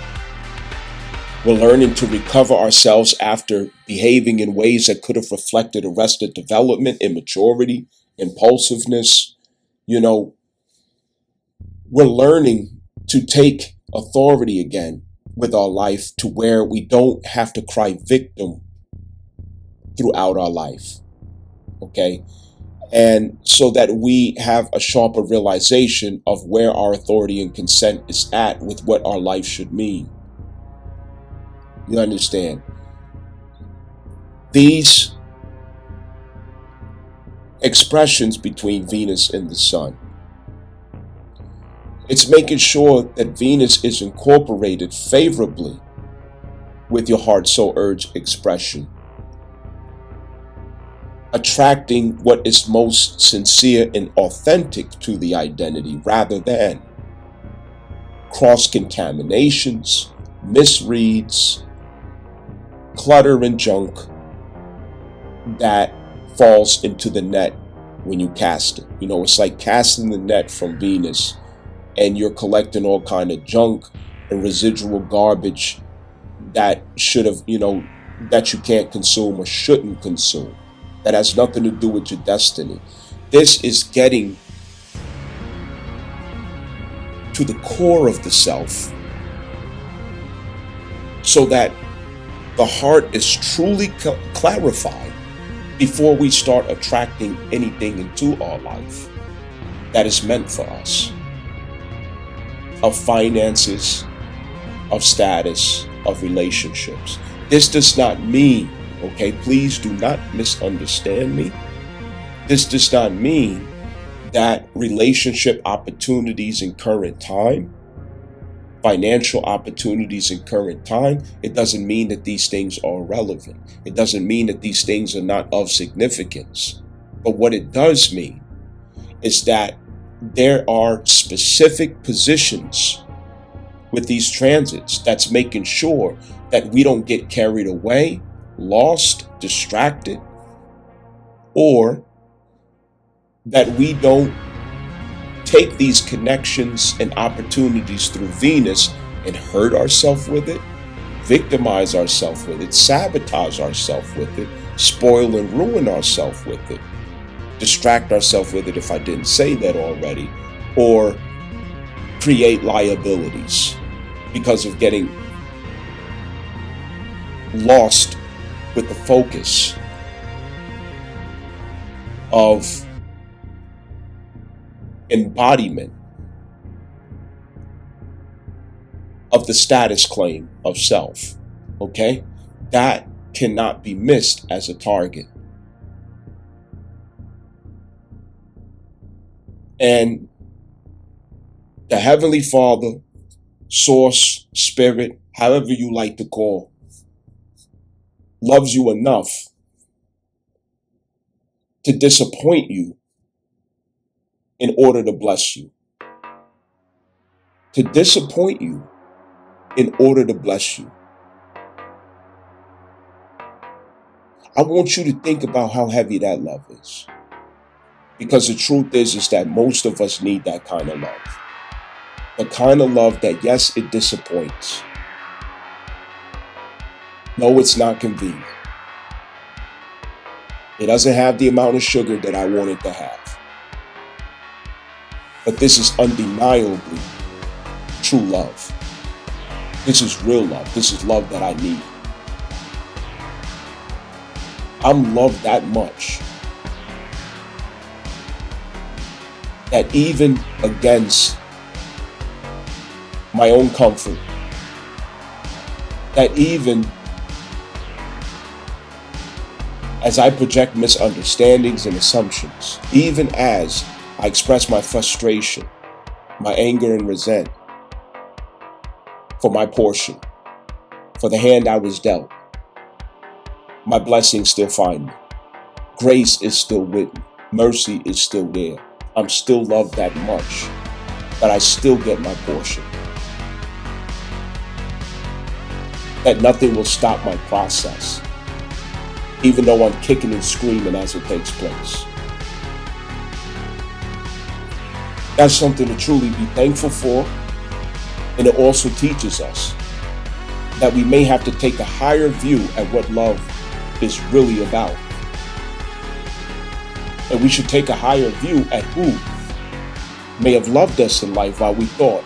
A: We're learning to recover ourselves after behaving in ways that could have reflected arrested development, immaturity, impulsiveness. We're learning to take authority again with our life to where we don't have to cry victim throughout our life. Okay? And so that we have a sharper realization of where our authority and consent is at with what our life should mean. You understand? These expressions between Venus and the sun, it's making sure that Venus is incorporated favorably with your heart, soul, urge expression, attracting what is most sincere and authentic to the identity rather than cross-contaminations, misreads, clutter and junk that falls into the net when you cast it. It's like casting the net from Venus and you're collecting all kind of junk and residual garbage that should have, that you can't consume or shouldn't consume. That has nothing to do with your destiny. This is getting to the core of the self so that the heart is truly clarified before we start attracting anything into our life that is meant for us, of finances, of status, of relationships. This does not mean, okay, please do not misunderstand me. This does not mean that relationship opportunities in current time, financial opportunities in current time, it doesn't mean that these things are irrelevant. It doesn't mean that these things are not of significance. But what it does mean is that there are specific positions with these transits that's making sure that we don't get carried away lost, distracted, or that we don't take these connections and opportunities through Venus and hurt ourselves with it, victimize ourselves with it, sabotage ourselves with it, spoil and ruin ourselves with it, distract ourselves with it if I didn't say that already, or create liabilities because of getting lost with the focus of embodiment of the status claim of self. Okay? That cannot be missed as a target. And the Heavenly Father, Source, Spirit, however you like to call, loves you enough to disappoint you in order to bless you. To disappoint you in order to bless you. I want you to think about how heavy that love is. Because the truth is that most of us need that kind of love. The kind of love that, yes, it disappoints. No, it's not convenient. It doesn't have the amount of sugar that I want it to have. But this is undeniably true love. This is real love. This is love that I need. I'm loved that much that even against my own comfort, that even as I project misunderstandings and assumptions, even as I express my frustration, my anger and resent for my portion, for the hand I was dealt, my blessings still find me. Grace is still with me. Mercy is still there. I'm still loved that much that I still get my portion. That nothing will stop my process, even though I'm kicking and screaming as it takes place. That's something to truly be thankful for, and it also teaches us that we may have to take a higher view at what love is really about. And we should take a higher view at who may have loved us in life while we thought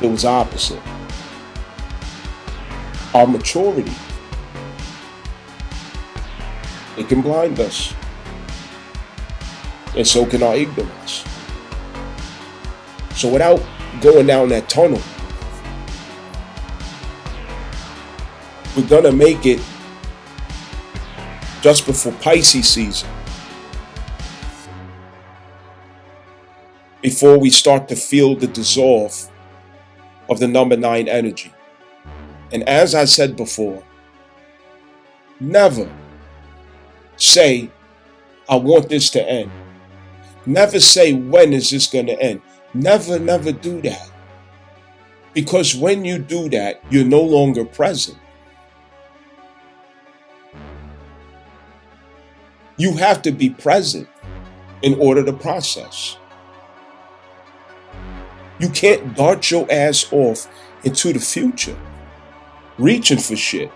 A: it was opposite. Our maturity, it can blind us. And so can our ignorance. So without going down that tunnel, we're gonna make it just before Pisces season, before we start to feel the dissolve of the number 9 energy. And as I said before, never say, I want this to end. Never say, when is this going to end? Never do that. Because when you do that, you're no longer present. You have to be present in order to process. You can't dart your ass off into the future, reaching for shit.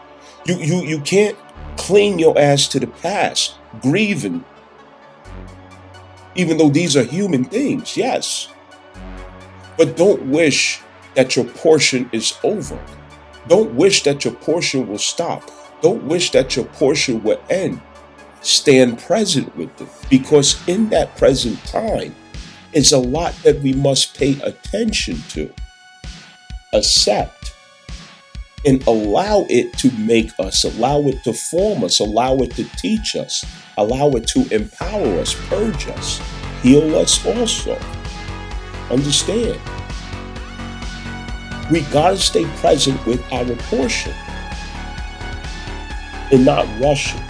A: You can't cling your ass to the past, grieving. Even though these are human things, yes. But don't wish that your portion is over. Don't wish that your portion will stop. Don't wish that your portion will end. Stand present with it, because in that present time is a lot that we must pay attention to, accept, and allow it to make us, allow it to form us, allow it to teach us, allow it to empower us, purge us, heal us also. Understand? We gotta stay present with our portion and not rush it.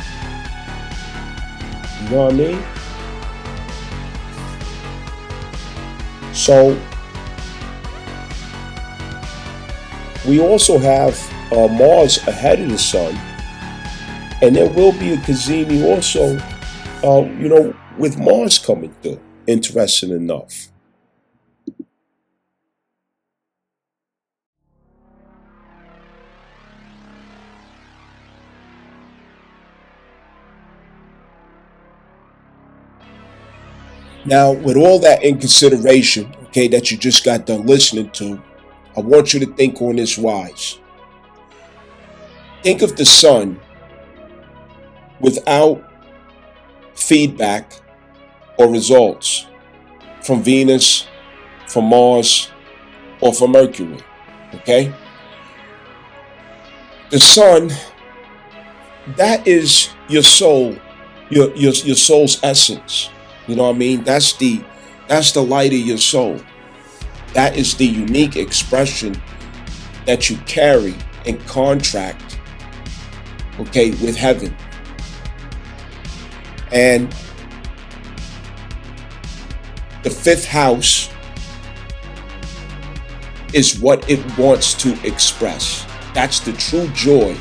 A: You know what I mean? So we also have Mars ahead of the sun, and there will be a cazimi also, with Mars coming through. Interesting enough. Now, with all that in consideration, okay, that you just got done listening to, I want you to think on this wise. Think of the sun without feedback or results from Venus, from Mars, or from Mercury. Okay? The sun, that is your soul, your soul's essence. You know what I mean? That's the light of your soul. That is the unique expression that you carry in contract, okay, with heaven. And the fifth house is what it wants to express. That's the true joy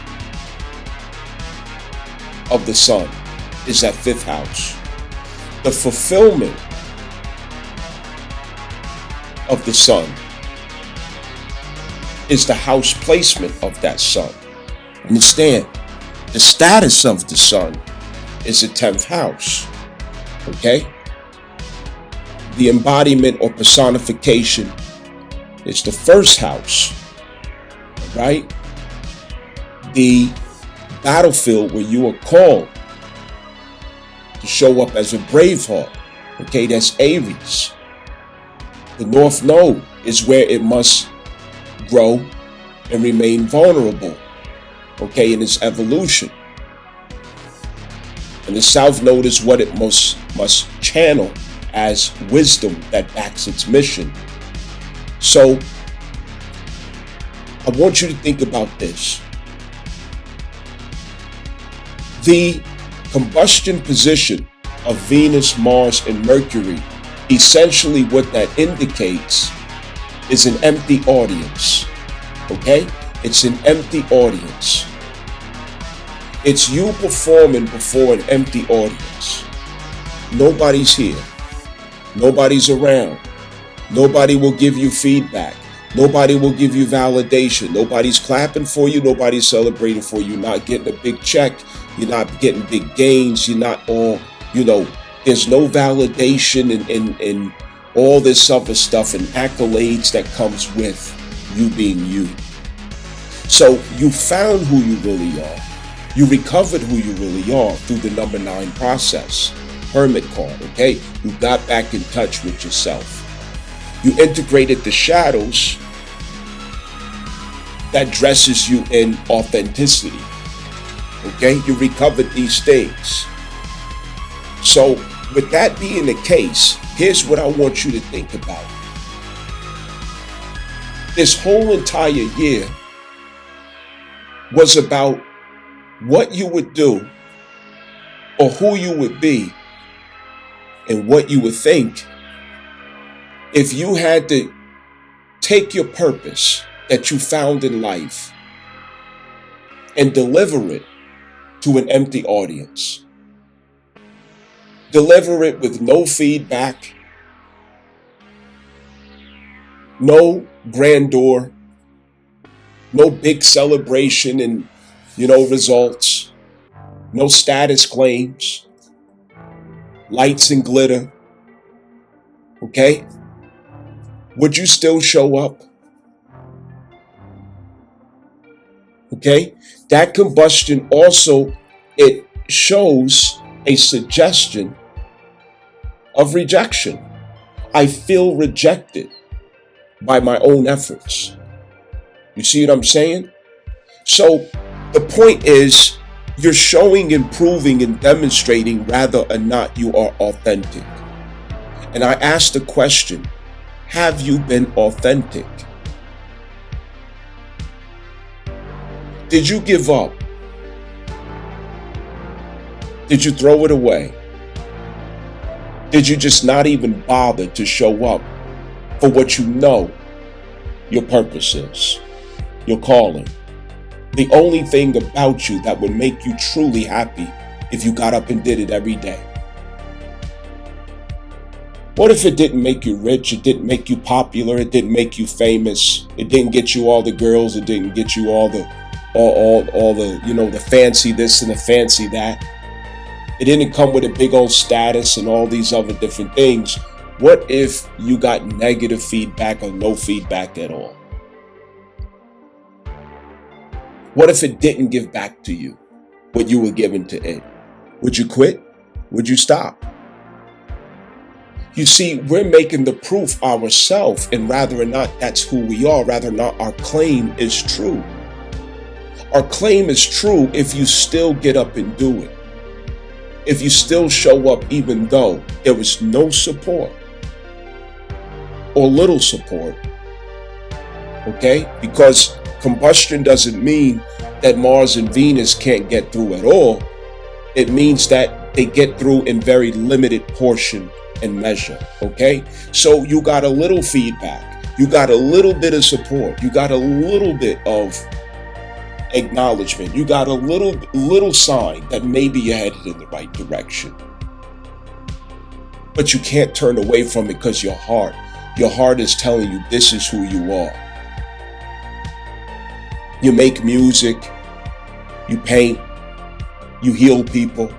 A: of the sun, is that fifth house. The fulfillment of the sun is the house placement of that sun. Understand, the status of the sun is the 10th house. Okay? The embodiment or personification is the first house. Right? The battlefield where you are called to show up as a braveheart. Okay, that's Aries. The North Node is where it must grow and remain vulnerable, okay, in its evolution. And the South Node is what it must channel as wisdom that backs its mission. So, I want you to think about this. The combustion position of Venus, Mars, and Mercury, essentially what that indicates is an empty audience. Okay? It's an empty audience. It's you performing before an empty audience. Nobody's here. Nobody's around. Nobody will give you feedback. Nobody will give you validation. Nobody's clapping for you. Nobody's celebrating for you. You're not getting a big check. You're not getting big gains. You're not all, there's no validation and all this other stuff and accolades that comes with you being you. So you found who you really are. You recovered who you really are through the number 9 process, Hermit card, okay? You got back in touch with yourself. You integrated the shadows that dresses you in authenticity. Okay, you recovered these things. So with that being the case, here's what I want you to think about. This whole entire year was about what you would do or who you would be and what you would think if you had to take your purpose that you found in life and deliver it to an empty audience. Deliver it with no feedback, no grandeur, no big celebration and, results, no status claims, lights and glitter. Okay? Would you still show up? Okay? That combustion also, it shows a suggestion of rejection. I feel rejected by my own efforts. You see what I'm saying? So the point is, you're showing and proving and demonstrating whether or not you are authentic. And I asked the question, have you been authentic? Did you give up? Did you throw it away? Did you just not even bother to show up for what you know your purpose is, your calling? The only thing about you that would make you truly happy if you got up and did it every day. What if it didn't make you rich? It didn't make you popular. It didn't make you famous. It didn't get you all the girls. It didn't get you all the the fancy this and the fancy that. It didn't come with a big old status and all these other different things. What if you got negative feedback or no feedback at all? What if it didn't give back to you what you were given to it? Would you quit? Would you stop? You see, we're making the proof ourselves, and rather or not that's who we are, rather or not our claim is true. Our claim is true if you still get up and do it. If you still show up even though there was no support or little support. Okay? Because combustion doesn't mean that Mars and Venus can't get through at all. It means that they get through in very limited portion and measure. Okay? So you got a little feedback. You got a little bit of support. You got a little bit of acknowledgement. You got a little sign that maybe you're headed in the right direction. But you can't turn away from it because your heart is telling you this is who you are. You make music, you paint, you heal people,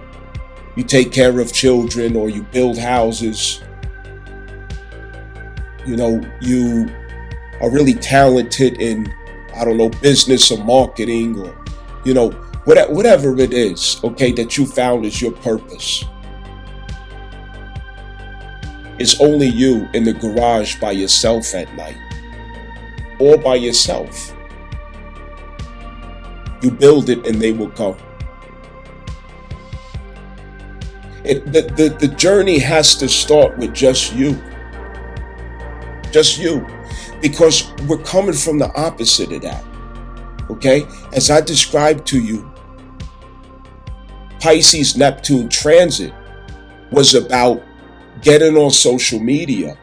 A: you take care of children, or you build houses. You are really talented in, business or marketing, or, whatever it is, okay, that you found is your purpose. It's only you in the garage by yourself at night, or by yourself. You build it and they will come. The journey has to start with just you. Just you. Because we're coming from the opposite of that. Okay? As I described to you, Pisces Neptune transit was about getting on social media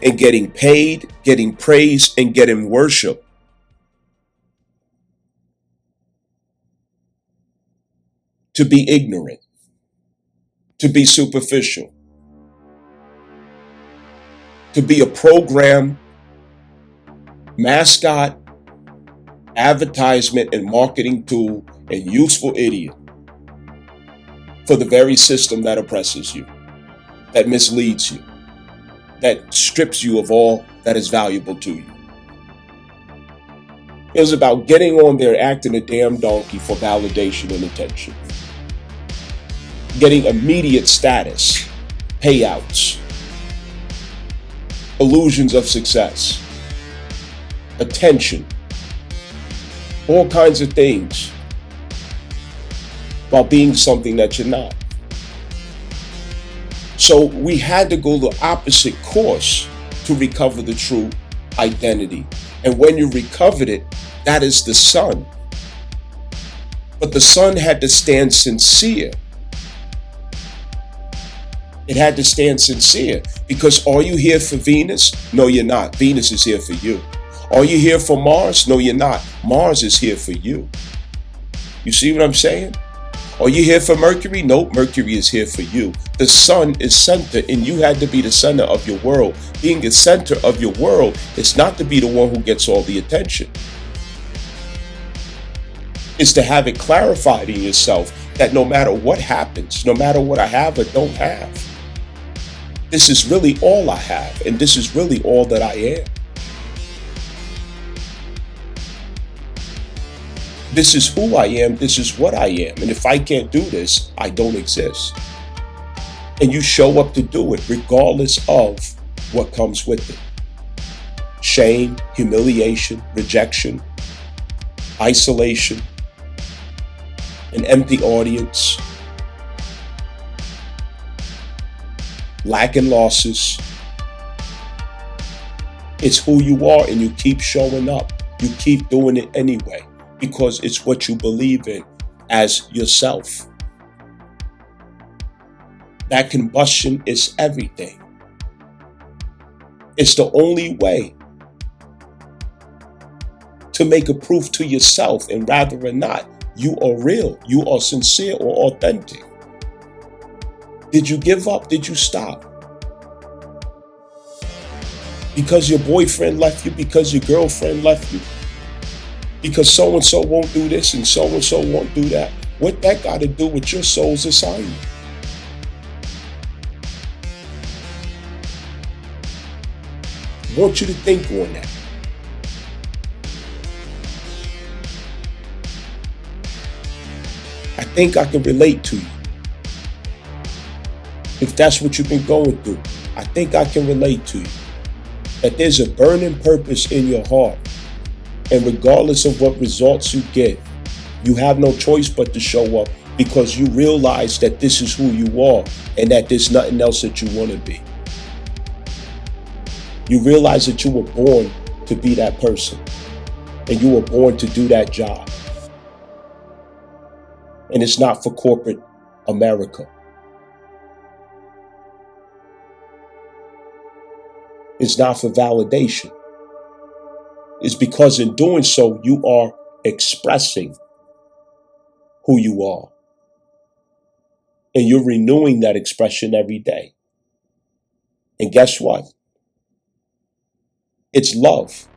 A: and getting paid, getting praise, and getting worship. To be ignorant, to be superficial, to be a program, mascot, advertisement, and marketing tool, and useful idiot for the very system that oppresses you, that misleads you, that strips you of all that is valuable to you. It was about getting on there acting a damn donkey for validation and attention. Getting immediate status, payouts, illusions of success, attention, all kinds of things, while being something that you're not. So we had to go the opposite course to recover the true identity. And when you recovered it, that is the sun. But the sun had to stand sincere. It had to stand sincere, because are you here for Venus? No, you're not. Venus is here for you. Are you here for Mars? No, you're not. Mars is here for you. You see what I'm saying? Are you here for Mercury? No, Mercury is here for you. The sun is center, and you had to be the center of your world. Being the center of your world is not to be the one who gets all the attention. It's to have it clarified in yourself that no matter what happens, no matter what I have or don't have, this is really all I have, and this is really all that I am. This is who I am, this is what I am, and if I can't do this, I don't exist. And you show up to do it regardless of what comes with it. Shame, humiliation, rejection, isolation, an empty audience, lack and losses. It's who you are, and you keep showing up. You keep doing it anyway, because it's what you believe in as yourself. That combustion is everything. It's the only way to make a proof to yourself, and rather or not, you are real, you are sincere or authentic. Did you give up? Did you stop? Because your boyfriend left you, because your girlfriend left you, because so-and-so won't do this and so-and-so won't do that. What that got to do with your soul's assignment? I want you to think on that. I think I can relate to you. If that's what you've been going through, I think I can relate to you. That there's a burning purpose in your heart. And regardless of what results you get, you have no choice but to show up, because you realize that this is who you are and that there's nothing else that you want to be. You realize that you were born to be that person and you were born to do that job. And it's not for corporate America. It's not for validation. It's because in doing so, you are expressing who you are. And you're renewing that expression every day. And guess what? It's love.